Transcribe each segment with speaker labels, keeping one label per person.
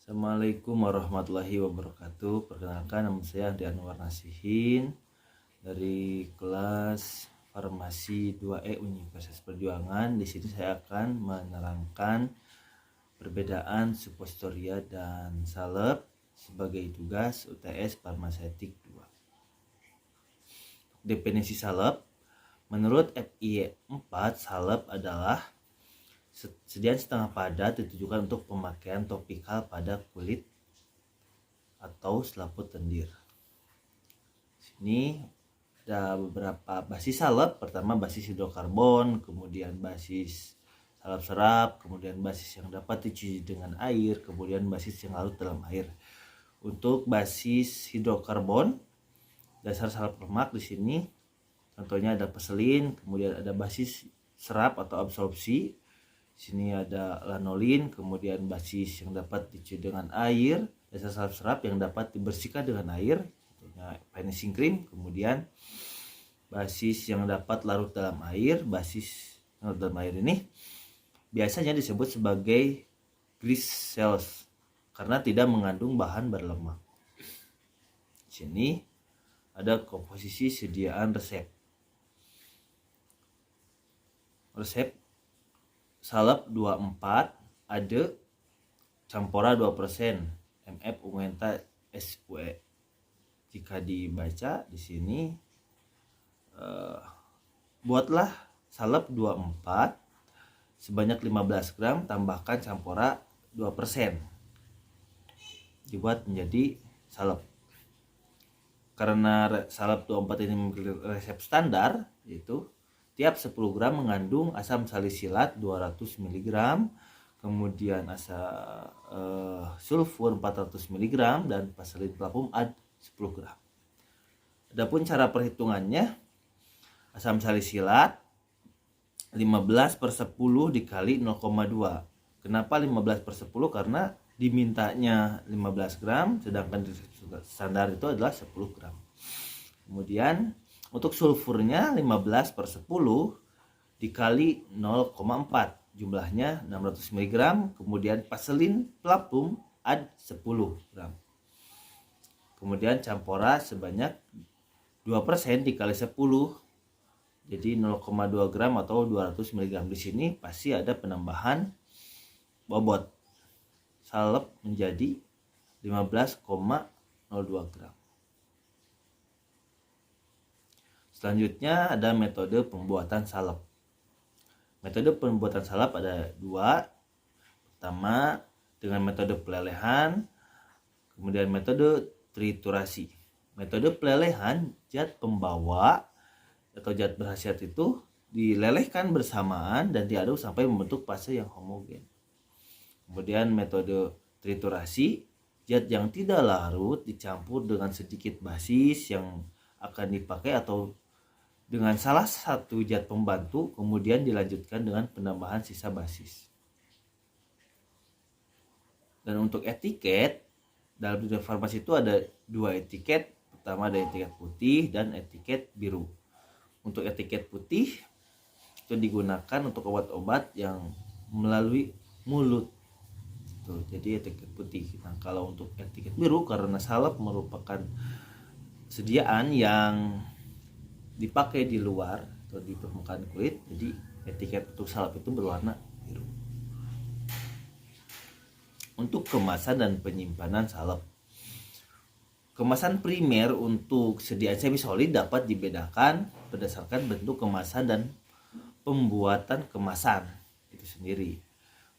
Speaker 1: Assalamualaikum warahmatullahi wabarakatuh. Perkenalkan, nama saya Andi Anwar Nasihin dari kelas Farmasi 2E Universitas Perjuangan. Di sini saya akan menerangkan perbedaan suppositoria dan salep sebagai tugas UTS Farmaseutik 2. Definisi salep menurut FIE 4, salep adalah sediaan setengah padat ditujukan untuk pemakaian topikal pada kulit atau selaput lendir. Sini ada beberapa basis salep. Pertama basis hidrokarbon, kemudian basis salep serap, kemudian basis yang dapat dicuci dengan air, kemudian basis yang larut dalam air. Untuk basis hidrokarbon, dasar salep lemak di sini contohnya ada peselin, kemudian ada basis serap atau absorpsi. Sini ada lanolin, kemudian basis yang dapat dicuci dengan air, dasar salep serap yang dapat dibersihkan dengan air, contohnya finishing cream. Kemudian basis yang dapat larut dalam air, basis yang larut dalam air ini biasanya disebut sebagai glycerols karena tidak mengandung bahan berlemak. Sini ada komposisi sediaan resep. Resep salep 24 ada campora 2%, MF Ungenta SUE. Jika dibaca di sini, buatlah salep 24 sebanyak 15 gram, tambahkan campora 2%, dibuat menjadi salep. Karena salep 24 ini memiliki resep standar, yaitu tiap 10 gram mengandung asam salisilat 200 mg, kemudian sulfur 400 mg, dan vaselin pelapum ad 10 gram. Adapun cara perhitungannya, asam salisilat 15/10 dikali 0,2. Kenapa 15/10? Karena dimintanya 15 gram, sedangkan standar itu adalah 10 gram. Kemudian untuk sulfurnya 15/10 dikali 0,4, jumlahnya 600 mg, kemudian vaselin pelapum ad 10 gram. Kemudian campora sebanyak 2% dikali 10, jadi 0,2 gram atau 200 mg. Di sini pasti ada penambahan bobot. Salep menjadi 15,02 gram. Selanjutnya ada metode pembuatan salep. Metode pembuatan salep ada dua. Pertama dengan metode pelelehan, kemudian metode triturasi. Metode pelelehan, zat pembawa atau zat berkhasiat itu dilelehkan bersamaan dan diaduk sampai membentuk fase yang homogen. Kemudian metode triturasi, zat yang tidak larut dicampur dengan sedikit basis yang akan dipakai atau dengan salah satu zat pembantu, kemudian dilanjutkan dengan penambahan sisa basis. Dan untuk etiket, dalam dunia farmasi itu ada dua etiket. Pertama ada etiket putih dan etiket biru. Untuk etiket putih itu digunakan untuk obat-obat yang melalui mulut. Jadi etiket putih. Nah, kalau untuk etiket biru, karena salep merupakan sediaan yang dipakai di luar atau di permukaan kulit, jadi etiket untuk salep itu berwarna biru. Untuk kemasan dan penyimpanan salep, kemasan primer untuk sediaan semisolid dapat dibedakan berdasarkan bentuk kemasan dan pembuatan kemasan itu sendiri.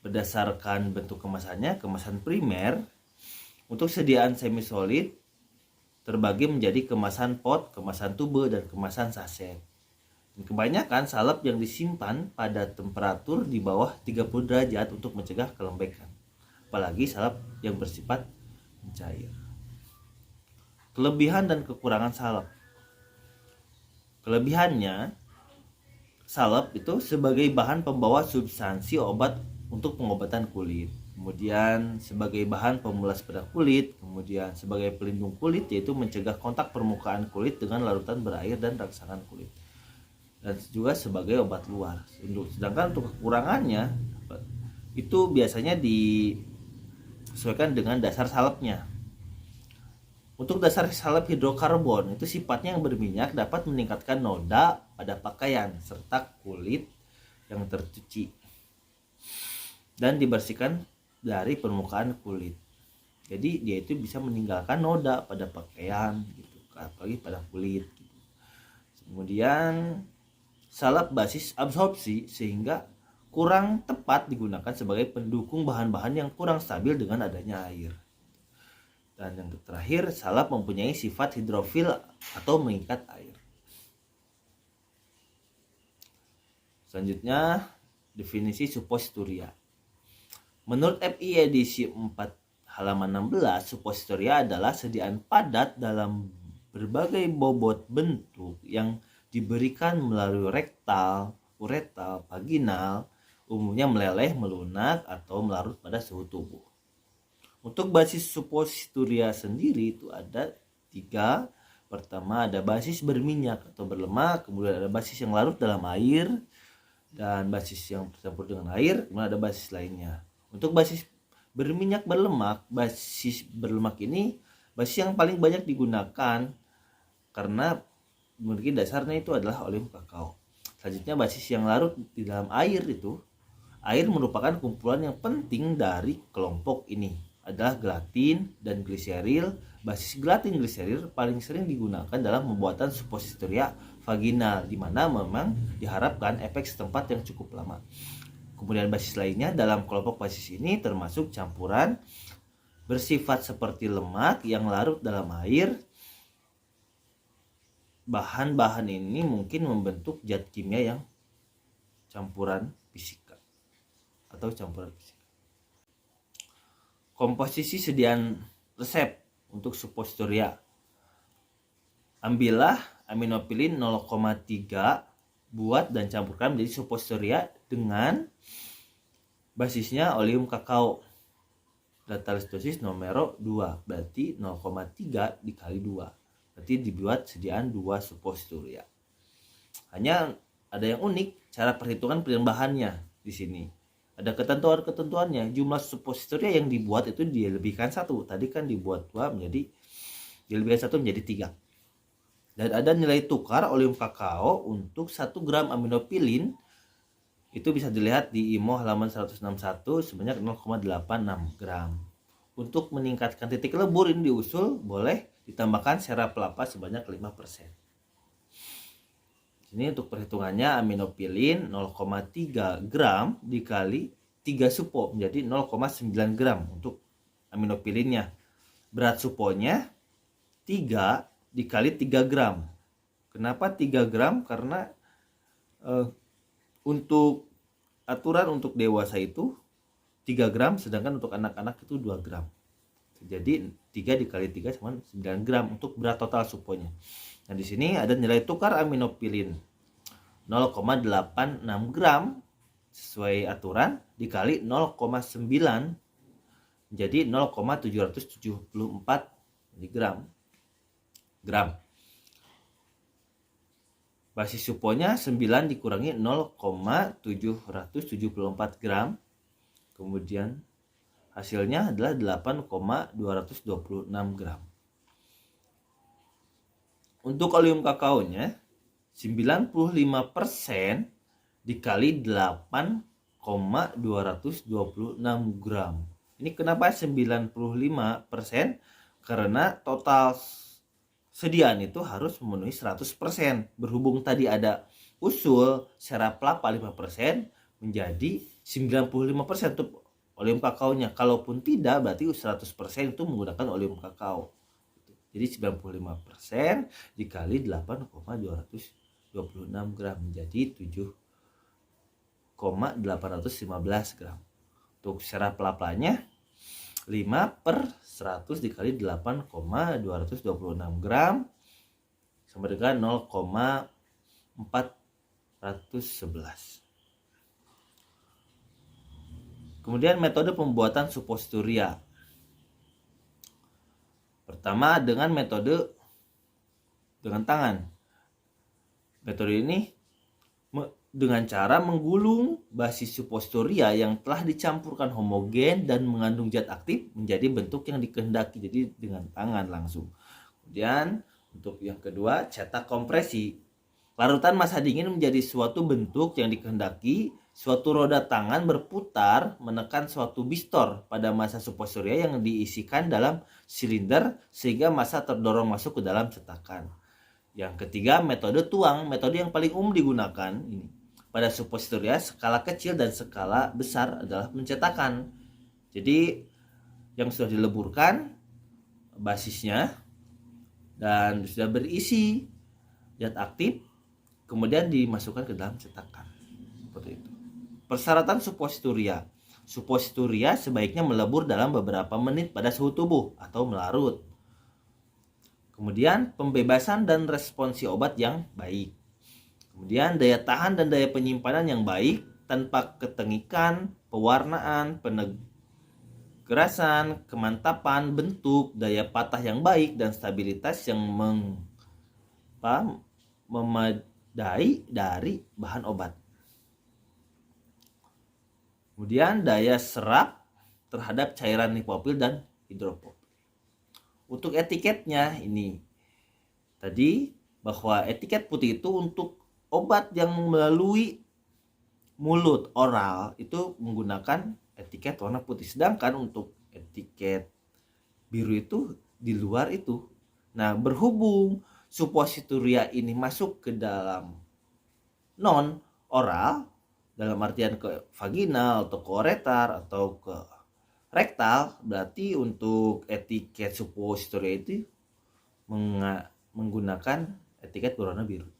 Speaker 1: Berdasarkan bentuk kemasannya, kemasan primer untuk sediaan semisolid terbagi menjadi kemasan pot, kemasan tube, dan kemasan saset. Dan kebanyakan salep yang disimpan pada temperatur di bawah 30 derajat untuk mencegah kelembekan, apalagi salep yang bersifat mencair. Kelebihan dan kekurangan salep. Kelebihannya, salep itu sebagai bahan pembawa substansi obat untuk pengobatan kulit, kemudian sebagai bahan pemulas pada kulit, kemudian sebagai pelindung kulit, yaitu mencegah kontak permukaan kulit dengan larutan berair dan rangsangan kulit, dan juga sebagai obat luar. Sedangkan untuk kekurangannya itu biasanya sesuaikan dengan dasar salepnya. Untuk dasar salep hidrokarbon itu sifatnya yang berminyak, dapat meningkatkan noda pada pakaian serta kulit yang tercuci dan dibersihkan dari permukaan kulit. Jadi dia itu bisa meninggalkan noda pada pakaian gitu, apalagi pada kulit gitu. Kemudian salep basis absorpsi sehingga kurang tepat digunakan sebagai pendukung bahan-bahan yang kurang stabil dengan adanya air. Dan yang terakhir, salep mempunyai sifat hidrofil atau mengikat air. Selanjutnya, definisi suppositoria. Menurut FI edisi 4 halaman 16, suppositoria adalah sediaan padat dalam berbagai bobot bentuk yang diberikan melalui rektal, uretal, vaginal, umumnya meleleh, melunak, atau melarut pada suhu tubuh. Untuk basis suppositoria sendiri itu ada 3. Pertama ada basis berminyak atau berlemak, kemudian ada basis yang larut dalam air, dan basis yang bercampur dengan air, kemudian ada basis lainnya. Untuk basis berminyak berlemak, basis berlemak ini basis yang paling banyak digunakan karena memiliki dasarnya itu adalah oleum kakao. Selanjutnya basis yang larut di dalam air itu, air merupakan kumpulan yang penting dari kelompok ini adalah gelatin dan gliseril. Basis gelatin gliseril paling sering digunakan dalam pembuatan suppositoria vaginal, di mana memang diharapkan efek setempat yang cukup lama. Kemudian basis lainnya dalam kelompok basis ini termasuk campuran bersifat seperti lemak yang larut dalam air. Bahan-bahan ini mungkin membentuk zat kimia yang campuran fisika atau campuran fisika. Komposisi sediaan resep untuk suppositoria. Ambillah aminopilin 0,3, buat dan campurkan menjadi suppositoria dengan basisnya oleum kakao. Datalis dosis nomor 2, berarti 0,3 dikali 2. Berarti dibuat sediaan 2 suppositoria. Hanya ada yang unik cara perhitungan pilihan bahannya di sini. Ada ketentuannya. Jumlah suppositoria yang dibuat itu dilebihkan 1. Tadi kan dibuat 2 menjadi dilebihkan 1 menjadi 3. Dan ada nilai tukar oleum kakao untuk 1 gram aminopilin. Itu bisa dilihat di IMO halaman 161 sebanyak 0,86 gram. Untuk meningkatkan titik lebur ini diusul boleh ditambahkan sera kelapa sebanyak 5%. Ini untuk perhitungannya aminopilin 0,3 gram dikali 3 supo menjadi 0,9 gram untuk aminopilinnya. Berat suponya 3 dikali 3 gram. Kenapa 3 gram? Karena untuk aturan untuk dewasa itu 3 gram, sedangkan untuk anak-anak itu 2 gram. Jadi 3 dikali 3 sama 9 gram untuk berat total suponya. Nah, di sini ada nilai tukar aminopilin 0,86 gram sesuai aturan dikali 0,9 menjadi 0,774 mg. Basis suponya 9 dikurangi 0,774 gram. Kemudian hasilnya adalah 8,226 gram. Untuk oleum kakaonya 95% dikali 8,226 gram. Ini kenapa 95%? Karena total sediaan itu harus memenuhi 100%. Berhubung tadi ada usul sera kelapa 5% menjadi 95% untuk oleum kakaonya. Kalaupun tidak berarti 100% itu menggunakan oleum kakao. Jadi 95% dikali 8,226 gram menjadi 7,815 gram. Untuk sera pelapanya 5/100 dikali 8,226 gram sama dengan 0,411. Kemudian metode pembuatan suppositoria. Pertama dengan metode dengan tangan. Metode ini dengan cara menggulung basis supostoria yang telah dicampurkan homogen dan mengandung zat aktif menjadi bentuk yang dikehendaki, jadi dengan tangan langsung. Kemudian untuk yang kedua, cetak kompresi. Larutan massa dingin menjadi suatu bentuk yang dikehendaki. Suatu roda tangan berputar menekan suatu bistor pada massa supostoria yang diisikan dalam silinder sehingga massa terdorong masuk ke dalam cetakan. Yang ketiga, metode tuang. Metode yang paling umum digunakan ini pada supostoria skala kecil dan skala besar adalah pencetakan. Jadi yang sudah dileburkan basisnya dan sudah berisi zat aktif kemudian dimasukkan ke dalam cetakan. Seperti itu. Persyaratan supostoria. Supostoria sebaiknya melebur dalam beberapa menit pada suhu tubuh atau melarut. Kemudian pembebasan dan responsi obat yang baik. Kemudian daya tahan dan daya penyimpanan yang baik tanpa ketengikan, pewarnaan, penegerasan, kemantapan bentuk, daya patah yang baik dan stabilitas yang memadai dari bahan obat. Kemudian daya serap terhadap cairan lipofil dan hidrofil. Untuk etiketnya ini tadi bahwa etiket putih itu untuk obat yang melalui mulut oral itu menggunakan etiket warna putih, sedangkan untuk etiket biru itu di luar itu. Nah, berhubung supositoria ini masuk ke dalam non oral dalam artian ke vaginal atau ke ureter atau ke rektal, berarti untuk etiket supositoria itu menggunakan etiket berwarna biru.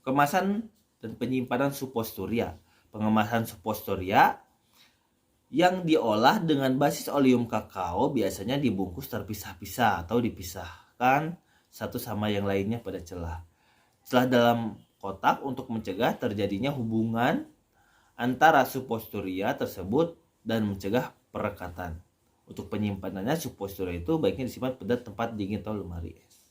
Speaker 1: Kemasan dan penyimpanan supostoria. Pengemasan supostoria yang diolah dengan basis oleum kakao biasanya dibungkus terpisah-pisah atau dipisahkan satu sama yang lainnya pada celah. Celah dalam kotak untuk mencegah terjadinya hubungan antara supostoria tersebut dan mencegah perekatan. Untuk penyimpanannya supostoria itu baiknya disimpan pada tempat dingin atau lemari es.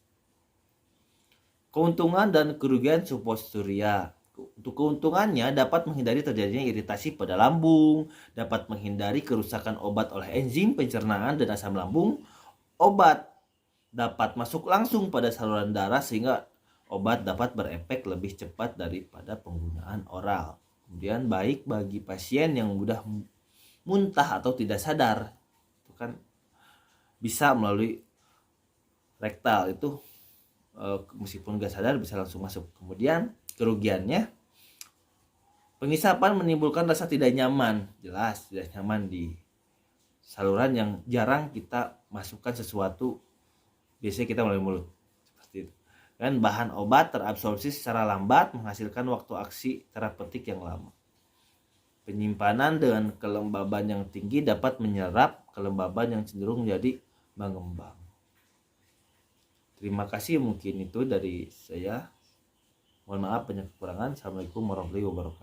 Speaker 1: Keuntungan dan kerugian supostoria. Untuk keuntungannya dapat menghindari terjadinya iritasi pada lambung, dapat menghindari kerusakan obat oleh enzim pencernaan dan asam lambung. Obat dapat masuk langsung pada saluran darah sehingga obat dapat berefek lebih cepat daripada penggunaan oral. Kemudian baik bagi pasien yang mudah muntah atau tidak sadar, itu kan bisa melalui rektal itu. Meskipun gak sadar bisa langsung masuk. Kemudian kerugiannya, pengisapan menimbulkan rasa tidak nyaman, jelas tidak nyaman di saluran yang jarang kita masukkan sesuatu, biasanya kita melalui mulut seperti itu. Dan bahan obat terabsorpsi secara lambat menghasilkan waktu aksi terapeutik yang lama. Penyimpanan dengan kelembaban yang tinggi dapat menyerap kelembaban yang cenderung menjadi mengembang. Terima kasih, mungkin itu dari saya. Mohon maaf banyak kekurangan. Assalamualaikum warahmatullahi wabarakatuh.